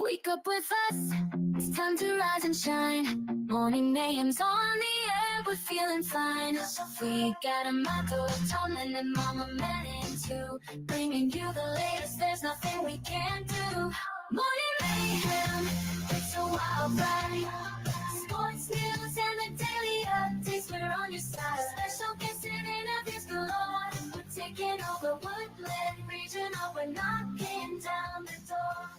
Wake up with us, it's time to rise and shine. Morning mayhem's on the air, we're feeling fine. We got a motto, Tomlin and Mama Manning too. Bringing you the latest, there's nothing we can't do. Morning mayhem, it's a wild ride. Sports news and the daily updates, we're on your side. Special guests and interviews galore. We're taking over Woodland Regional, we're knocking down the door.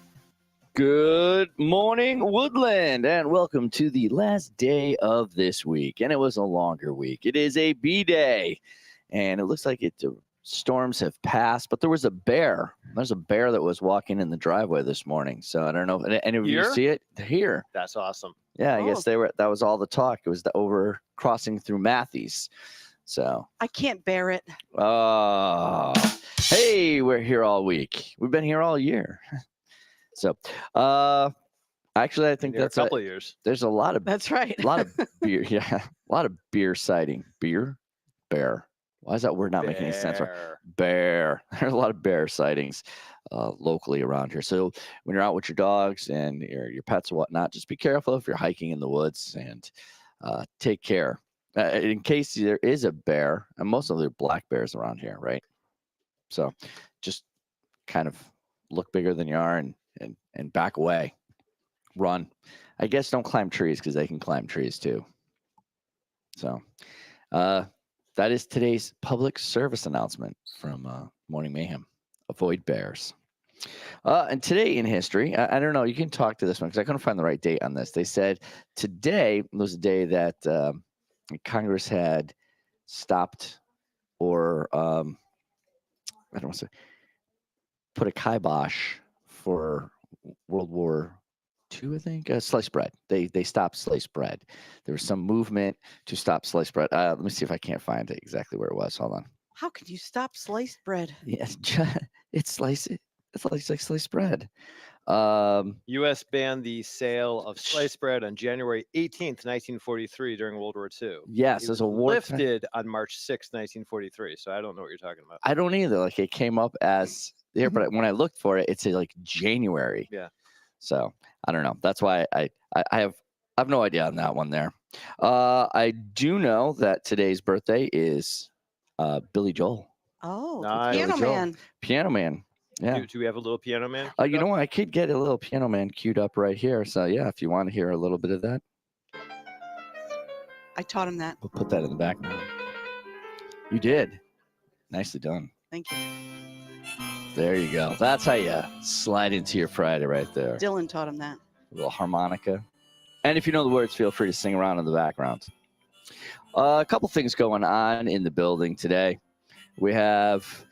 Good morning, Woodland, and welcome to the last day of this week. And it was a longer week. It is a B-Day, and it looks like the storms have passed, but there was a bear. There's a bear that was walking in the driveway this morning. So I don't know if any of you see it. Here. That's awesome. Yeah, I guess that was all the talk. It was the over crossing through Matthews. So I can't bear it. Hey, we're here all week. We've been here all year. So, actually, I think that's a couple of years. There's a lot of That's right. a lot of beer. Yeah, a lot of beer sighting. Beer, bear. Why is that word not making any sense? Bear. There's a lot of bear sightings locally around here. So when you're out with your dogs and your pets and whatnot, just be careful if you're hiking in the woods and take care. In case there is a bear, and most of them are black bears around here, right? So just kind of look bigger than you are and back away. Run. I guess don't climb trees because they can climb trees too. So that is today's public service announcement from Morning Mayhem. Avoid bears. And today in history, I don't know, you can talk to this one because I couldn't find the right date on this. They said today was a day that Congress had stopped or I don't want to say put a kibosh for World War II, I think. Sliced bread. They stopped sliced bread. There was some movement to stop sliced bread. Let me see if I can't find it exactly where it was. Hold on. How could you stop sliced bread? Yes, it's sliced. It's like sliced bread. U.S. banned the sale of sliced bread on January 18th, 1943 during World War II. Yes, as a war lifted on March 6th, 1943. So I don't know what you're talking about. I don't either. Like it came up as there, but when I looked for it, it said like January. Yeah. So I don't know. That's why I have no idea on that one there. I do know that today's birthday is Billy Joel. Oh, Nice. Piano Man. Piano Man. Yeah. Do we have a little Piano Man? You know what? I could get a little Piano Man queued up right here. So yeah, if you want to hear a little bit of that. I taught him that. We'll put that in the background. You did. Nicely done. Thank you. There you go. That's how you slide into your Friday right there. Dylan taught him that. A little harmonica. And if you know the words, feel free to sing around in the background. A couple things going on in the building today. We have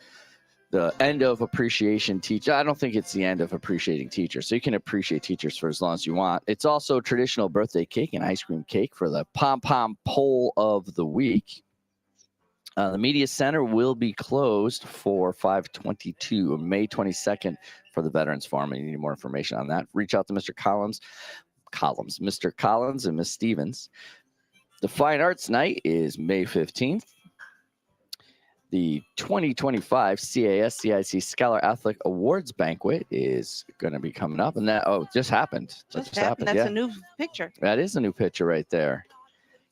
the end of appreciation teacher. I don't think it's the end of appreciating teachers. So you can appreciate teachers for as long as you want. It's also traditional birthday cake and ice cream cake for the Pom Pom Poll of the Week. The Media Center will be closed for 5/22, May 22nd for the Veterans Forum. And you need more information on that, reach out to Mr. Mr. Collins and Ms. Stevens. The Fine Arts Night is May 15th. The 2025 CAS-CIC Scholar Athletic Awards Banquet is going to be coming up. And that, just happened. Just happened. That's a new picture. That is a new picture right there.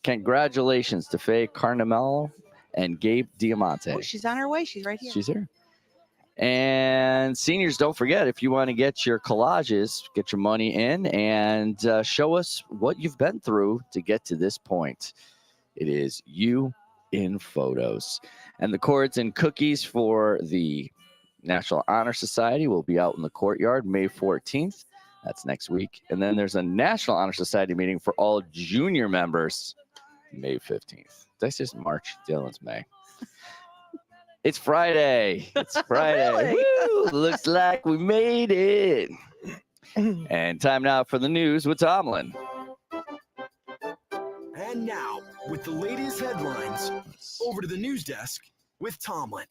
Congratulations to Faye Carnamello and Gabe Diamante. Oh, she's on her way. She's right here. She's here. And seniors, don't forget, if you want to get your collages, get your money in and show us what you've been through to get to this point. It is you in photos. And the cords and cookies for the National Honor Society will be out in the courtyard May 14th. That's next week. And then there's a National Honor Society meeting for all junior members May 15th. That's just March. Dylan's May. It's Friday. It's Friday. Really? Woo! Looks like we made it. And time now for the news with Tomlin. And now, with the latest headlines, over to the news desk with Tomlin.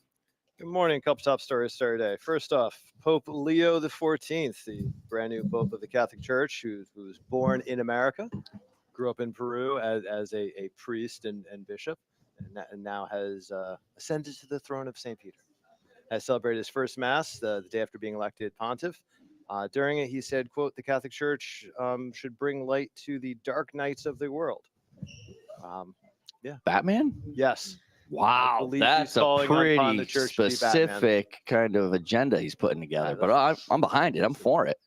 Good morning. A couple top stories started today. First off, Pope Leo XIV, the brand new Pope of the Catholic Church, who was born in America, grew up in Peru as a priest and bishop, and now has ascended to the throne of St. Peter. Has celebrated his first Mass the day after being elected pontiff During it, he said, quote, the Catholic Church should bring light to the dark nights of the world. Batman? Yes. Wow, believe he's that's a calling upon pretty the church to be Batman. specific kind of agenda he's putting together. But that's- I'm behind it. I'm for it.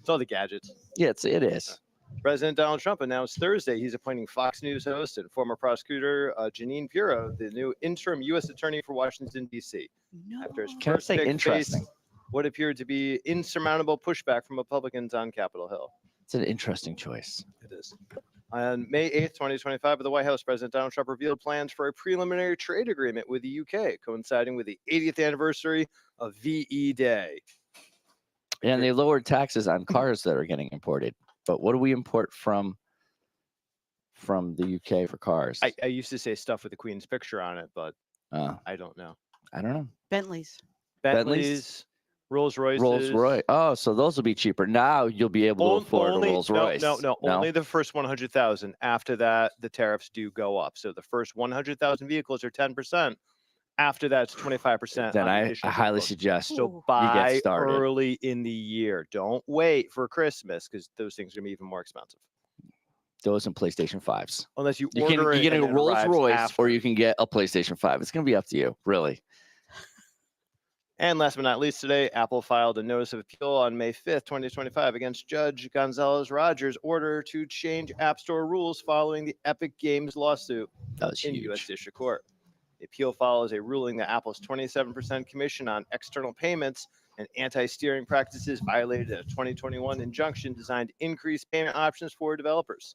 It's all the gadgets. Yeah, it is. President Donald Trump announced Thursday he's appointing Fox News host and former prosecutor Janine Pirro the new interim U.S. attorney for Washington, D.C. No. After his Can I first say pick interesting? faced what appeared to be insurmountable pushback from Republicans on Capitol Hill. It's an interesting choice. It is. On May 8th, 2025, at the White House, President Donald Trump revealed plans for a preliminary trade agreement with the UK, coinciding with the 80th anniversary of VE Day. And they lowered taxes on cars that are getting imported. But what do we import from the UK for cars? I used to say stuff with the Queen's picture on it, but I don't know. I don't know. Bentleys. Bentleys, Rolls Royces. Rolls Royce. Oh, so those will be cheaper. Now you'll be able to afford a Rolls Royce. No, only the first 100,000. After that, the tariffs do go up. So the first 100,000 vehicles are 10%. After that, it's 25%. Then on I additional highly vehicles. suggest So Ooh. buy started. early in the year. Don't wait for Christmas because those things are gonna be even more expensive. those and PlayStation 5s. Unless you You can order it get and a it Rolls arrives Royce after. or you can get a PlayStation 5. It's going to be up to you, really. And last but not least, today, Apple filed a notice of appeal on May 5th, 2025, against Judge Gonzalez Rogers' order to change App Store rules following the Epic Games lawsuit That was in huge. U.S. District Court. The appeal follows a ruling that Apple's 27% commission on external payments and anti-steering practices violated a 2021 injunction designed to increase payment options for developers.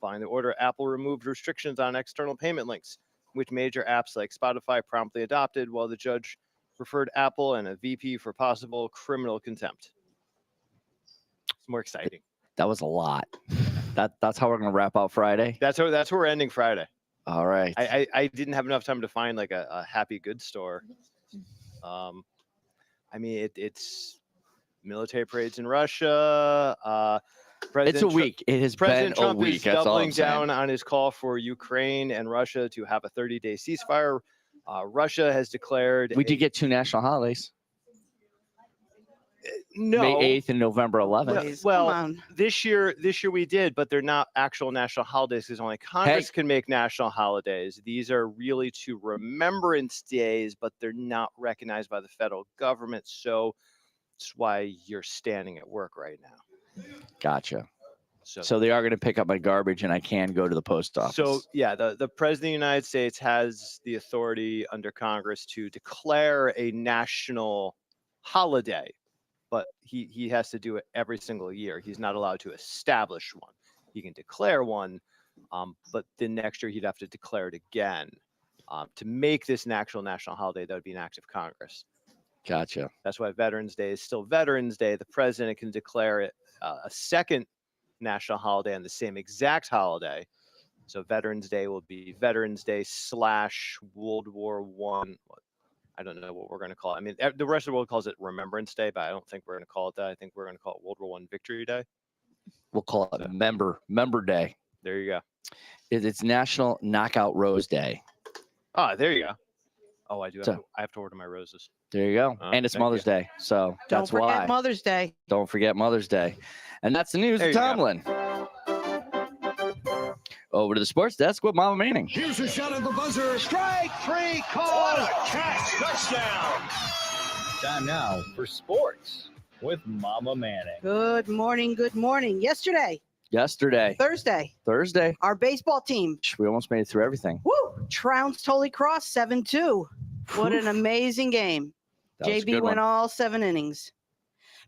Following the order, Apple removed restrictions on external payment links, which major apps like Spotify promptly adopted, while the judge referred Apple and a VP for possible criminal contempt. It's more exciting. That was a lot. That's how we're going to wrap out Friday. That's how we're ending Friday. All right. I didn't have enough time to find like a happy goods store. I mean, it's military parades in Russia. It's President a Tru- week. It has President been a Trump week. is That's all doubling I'm saying. down on his call for Ukraine and Russia to have a 30-day ceasefire. Russia has declared We did get 2 national holidays. no. May 8th and November 11th. Please, well, come on. This year we did, but they're not actual national holidays because only Congress can make national holidays. These are really 2 remembrance days, but they're not recognized by the federal government. So that's why you're standing at work right now. Gotcha. So, So they are going to pick up my garbage and I can go to the post office. so yeah, the president of the United States has the authority under Congress to declare a national holiday, but he has to do it every single year. He's not allowed to establish one. He can declare one, but the next year he'd have to declare it again. To make this an actual national holiday, that would be an act of Congress. Gotcha. That's why Veterans Day is still Veterans Day. The president can declare it a second national holiday on the same exact holiday. So Veterans Day will be Veterans Day / World War One. I don't know what we're going to call it. I mean, the rest of the world calls it Remembrance Day, but I don't think we're going to call it that. I think we're going to call it World War One Victory Day. We'll call it Member Day. There you go. It's National Knockout Rose Day. Ah, there you go. Oh, I do. I have to order my roses. There you go. Oh, And it's thank Mother's Day. So Don't that's forget why. Mother's Day. Don't forget Mother's Day. And that's the news There with you go. Tomlin. Over to the sports desk with Mama Manning. Here's a shot at the buzzer. Strike 3 call. What a catch. Touchdown. Time now for sports with Mama Manning. Good morning. Good morning. Yesterday, Yesterday, Thursday, our baseball team, we almost made it through everything. trounced Holy Cross 7-2. What an amazing game. That was a JB good went one. all 7 innings.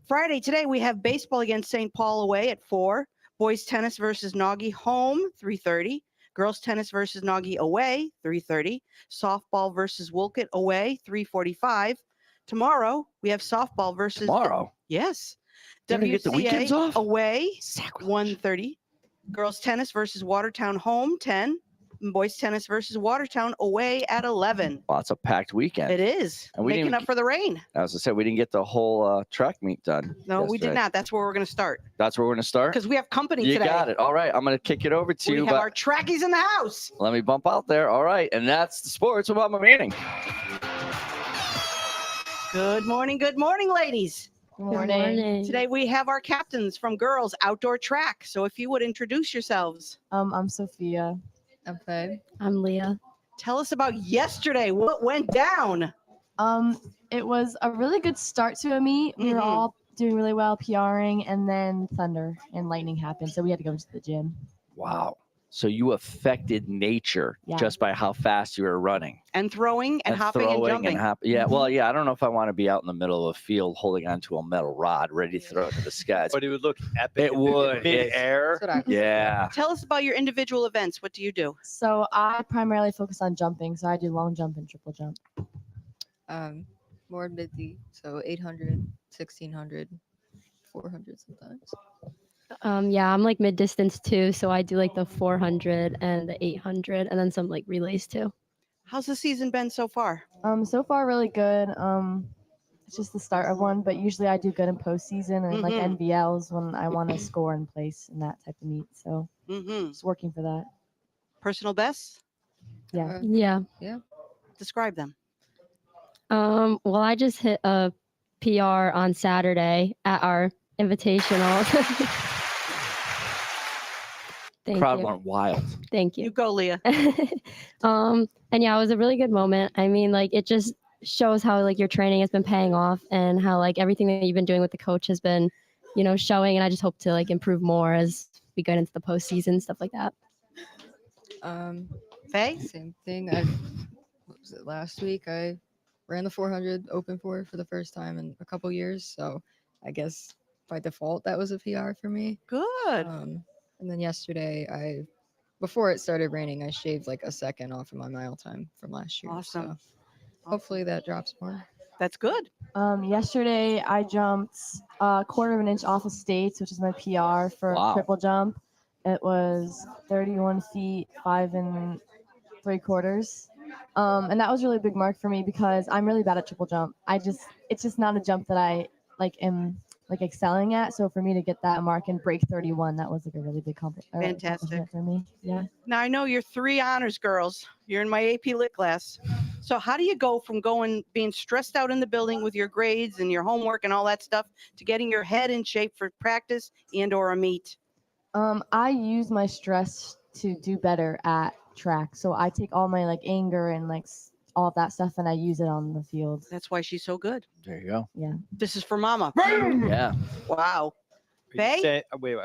Friday, today, we have baseball against St. Paul away at 4. Boys tennis versus Nagy home, 3:30. Girls tennis versus Nagy away, 3:30. Softball versus Wolcott away, 3:45. Tomorrow, we have softball versus Tomorrow. Yes. They're gonna get the weekends off? away, Sacrilege. 1:30. Girls tennis versus Watertown home, 10. And boys tennis versus Watertown away at 11. Well, it's a packed weekend. It is. And we didn't Making even up for the rain. As I said, we didn't get the whole track meet done. No, we did yesterday. not. That's where we're going to start That's where we're going to start. because we have company You today. got it. All right. I'm going to kick it over to We you. have But our trackies in the house. let me bump out there. All right. And that's the sports with Mama Manning. Good morning, ladies. Good morning. Today we have our captains from girls outdoor track. So if you would introduce yourselves, I'm Sophia. I'm Faye. I'm Leah. tell us about yesterday. What went down? It was a really good start to a meet. We were Mhm. all doing really well, PRing, and then thunder and lightning happened, so we had to go to the gym. Wow. So you affected nature Yeah. just by how fast you were running. And throwing and hopping and throwing jumping. Yeah, well, yeah, I don't know if I want to be out in the middle of a field holding onto a metal rod ready to throw it to the skies. But it would look epic. It would. Mid-air. That's what I Yeah. Tell us about your individual events. What do you do? So I primarily focus on jumping, so I do long jump and triple jump. More midly, so 800, 1600, 400 sometimes. Yeah, I'm like mid distance too, so I do like the 400 and the 800, and then some like relays too. How's the season been so far? So far really good. It's just the start of one, but usually I do good in postseason and like Mhm. NVLs when I want to score and place in that type of meet. So Mm-hmm. just working for that. Personal bests? Yeah. Yeah. Describe them. Well, I just hit a PR on Saturday at our invitational. Thank Crowd you. went wild. Thank You you. go, Leah. And yeah, it was a really good moment. I mean, like it just shows how like your training has been paying off and how like everything that you've been doing with the coach has been, showing. And I just hope to like improve more as we get into the postseason, stuff like that. Faye? Same thing. What was it, last week? I ran the 400 open for the first time in a couple years. So I guess by default, that was a PR for me. Good. And then yesterday, before it started raining, I shaved like a second off of my mile time from last year. Awesome. So hopefully that drops more. That's good. Yesterday I jumped a quarter of an inch off of States, which is my PR for Wow. triple jump. It was 31 feet, 5 3/4. And that was a really big mark for me because I'm really bad at triple jump. It's just not a jump that I am excelling at. So for me to get that mark and break 31, that was like a really big Fantastic. accomplishment for me. Yeah. Now I know you're 3 honors girls. You're in my AP Lit class. So how do you go from being stressed out in the building with your grades and your homework and all that stuff to getting your head in shape for practice and/or a meet? I use my stress to do better at track. So I take all my anger and all of that stuff and I use it on the field. That's why she's so good. There you go. Yeah. This is for Mama. Yeah. Wow. Are you Faye? saying- wait,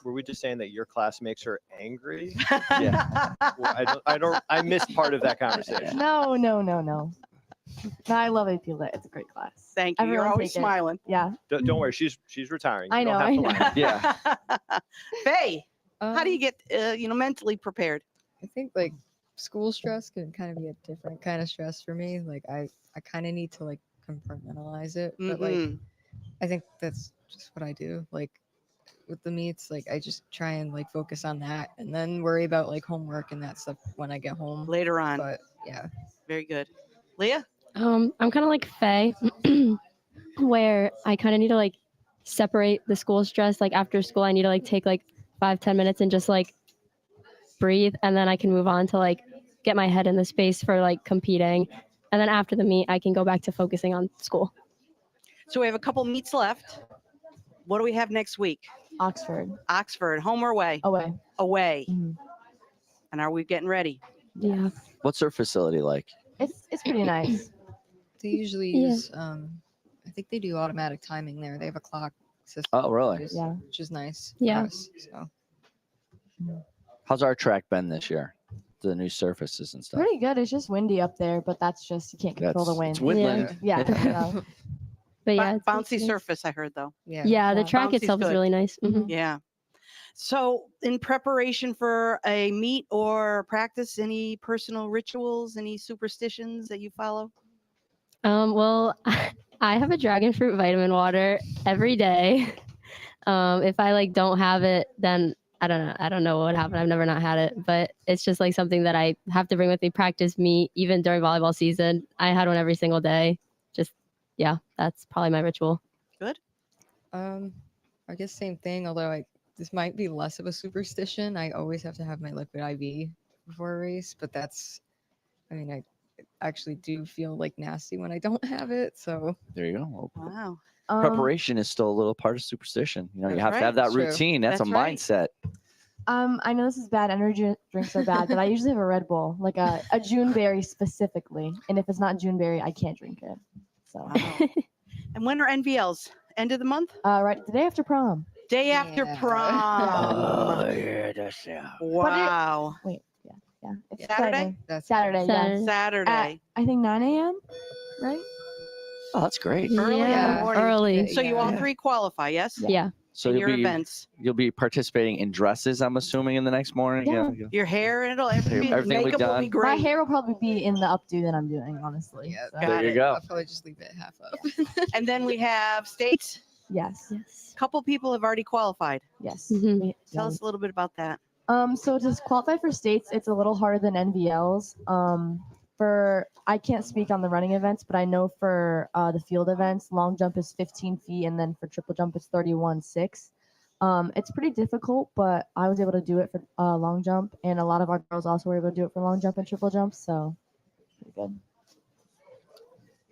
were we just saying that your class makes her angry? Yeah. Well, I missed part of that conversation. No. No, I love AP Lit. It's a great class. Thank you. You're Everyone always take it. smiling. Yeah. Don't worry, she's retiring. I You don't know, have to I lie. Yeah. Faye, how do you Um, get mentally prepared? I think like school stress can kind of be a different kind of stress for me. Like I kind of need to like compartmentalize it, but like Mhm. I think that's just what I do. Like with the meets, like I just try and like focus on that and then worry about like homework and that stuff when I get home. Later on. But yeah, Very good. Leah? I'm kind of like Faye, where I kind of need to like separate the school stress. Like after school, I need to like take like 5-10 minutes and just like breathe, and then I can move on to like get my head in the space for like competing. And then after the meet, I can go back to focusing on school. So we have a couple meets left. What do we have next week? Oxford. Oxford, home or away? Away. Away. Mhm. And are we getting ready? Yeah. What's their facility like? It's pretty nice. they usually Yeah. use I think they do automatic timing there. They have a clock system. Oh, really? Yeah. Which is nice. for Yeah. us, so How's our track been this year? The new surfaces and stuff. Pretty good. It's just windy up there, but that's just you can't control the wind. It's woodland. Yeah. so, But yeah, it's Bouncy nice. surface, I heard though. yeah. Yeah, the Yeah. track Bouncy's itself is good. really nice. Mhm. Yeah. So in preparation for a meet or practice, any personal rituals, any superstitions that you follow? Well, I have a dragon fruit vitamin water every day. If I like don't have it, then I don't know. I don't know what would happen. I've never not had it, but it's just like something that I have to bring with me practice meet, even during volleyball season. I had one every single day. Just yeah, that's probably my ritual. I guess same thing, although this might be less of a superstition. I always have to have my liquid IV before a race, but that's I mean, actually do feel like nasty when I don't have it. So There you go. Well, Wow. preparation is still a little part of superstition. You know, you That's have to have that True. routine. That's a That's right. mindset. I know this is bad. Energy drinks are bad, but I usually have a Red Bull, like a June berry specifically. And if it's not June berry, I can't drink it. So, Wow. And when are NVLs? End of the month? right, the day after prom. Day after Yeah. prom. Yeah, that's yeah. Wow. Wait, yeah. It's Saturday? Friday. that's Saturday, Saturday. yes. Saturday. I think 9 a.m. Right? Oh, that's great. Early in the Yeah, morning. early. So you all Yeah. three qualify, yes? Yeah. So In you'll your be events. you'll be participating in dresses. I'm assuming in the next morning. Yeah. Your hair and it'll everything, Everything will be makeup will be done. great. My hair will probably be in the updo that I'm doing, honestly. Yeah, So, Got There you it. go. I'll probably just leave it half up. And then we have states. yes. Yes. Couple people have already qualified. Yes. Mhm. Tell us a little bit about that. So to qualify for states, it's a little harder than NVLs. I can't speak on the running events, but I know for the field events, long jump is 15 feet, and then for triple jump it's 31.6. It's pretty difficult, but I was able to do it for long jump, and a lot of our girls also were able to do it for long jump and triple jump. So pretty good.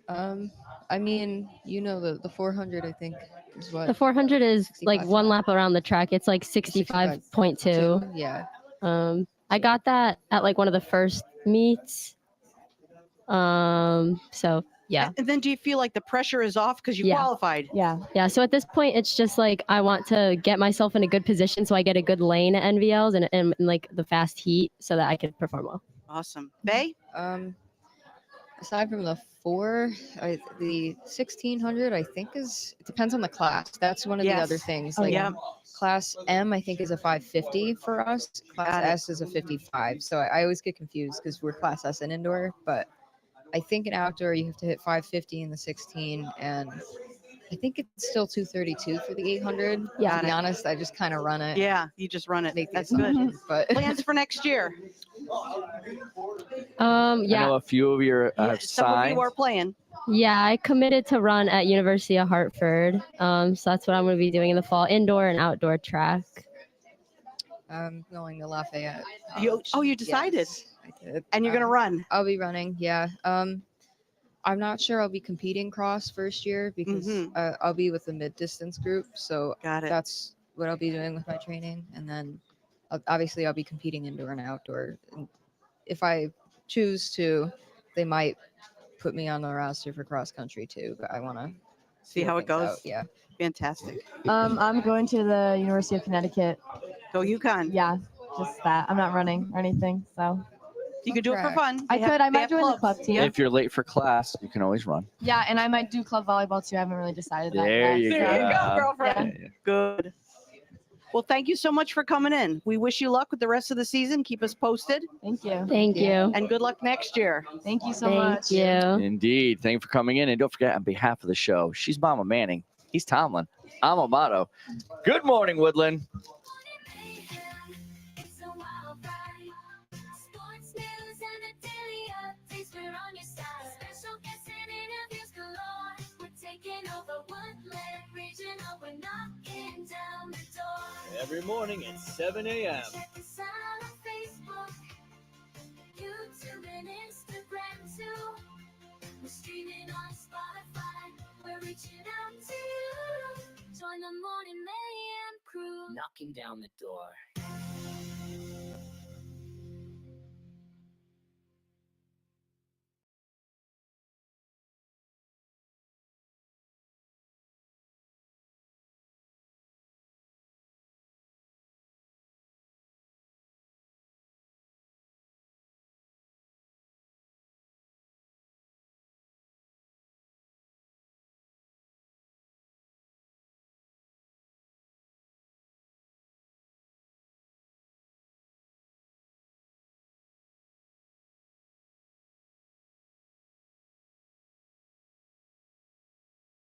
I mean, the 400 I think is what The 400 is like 65. one lap around the track. It's like 65.2. two. Yeah. I got that at like one of the first meets. So yeah. And then do you feel like the pressure is off because you Yeah. qualified? Yeah. Yeah. So at this point, it's just like I want to get myself in a good position so I get a good lane at NVLs and like the fast heat so that I can perform well. Awesome. Bay? Aside from the the 1600 I think it depends on the class. That's one of the other Yes. things. Oh, Like yeah. class M I think is a 550 for us. Class Got it. S is a 55. So I always get confused because we're class S in indoor, but I think in outdoor you have to hit 550 in the 16, and I think it's still 232 for the 800. Yeah. To be honest, I just kind of run it. Yeah, you just run it. Make the That's good. assumptions, but Plans for next year? I Yeah. know a few of you have Some of signed. you are playing. Yeah, I committed to run at University of Hartford. So that's what I'm going to be doing in the fall, indoor and outdoor track. I'm going to Lafayette. You decided? Yes, I did. And you're going to run? I'll be running. Yeah. I'm not sure I'll be competing cross first year because I'll be with the mid distance group. So Got it. that's what I'll be doing with my training, and then obviously I'll be competing indoor and outdoor. And if I choose to, they might put me on the roster for cross country too. But I want to See how it goes? Yeah. Fantastic. I'm going to the University of Connecticut. Go UConn. Yeah, just that. I'm not running or anything, so You could do it for fun. I They have- could. I they might have join the clubs. club team. If you're late for class, you can always run. Yeah, and I might do club volleyball too. I haven't really decided that There yet. you so- There you go, Yeah. girlfriend. Yeah. Good. Well, thank you so much for coming in. We wish you luck with the rest of the season. Keep us posted. Thank you. Thank you. And good luck next year. Thank you so Thank much. you. Indeed. Thank you for coming in. And don't forget, on behalf of the show, she's Mama Manning. He's Tomlin. I'm Amato. Good morning, Woodland. It's a wild ride. Sports news and a daily updates. We're on your side. Special guests and interviews galore. We're taking over Woodland Regional. We're knocking down the door. Every morning at 7 a.m. Check us out on Facebook, YouTube, and Instagram too. We're streaming on Spotify. We're reaching out to you. Join the Morning Mayhem crew. Knocking down the door.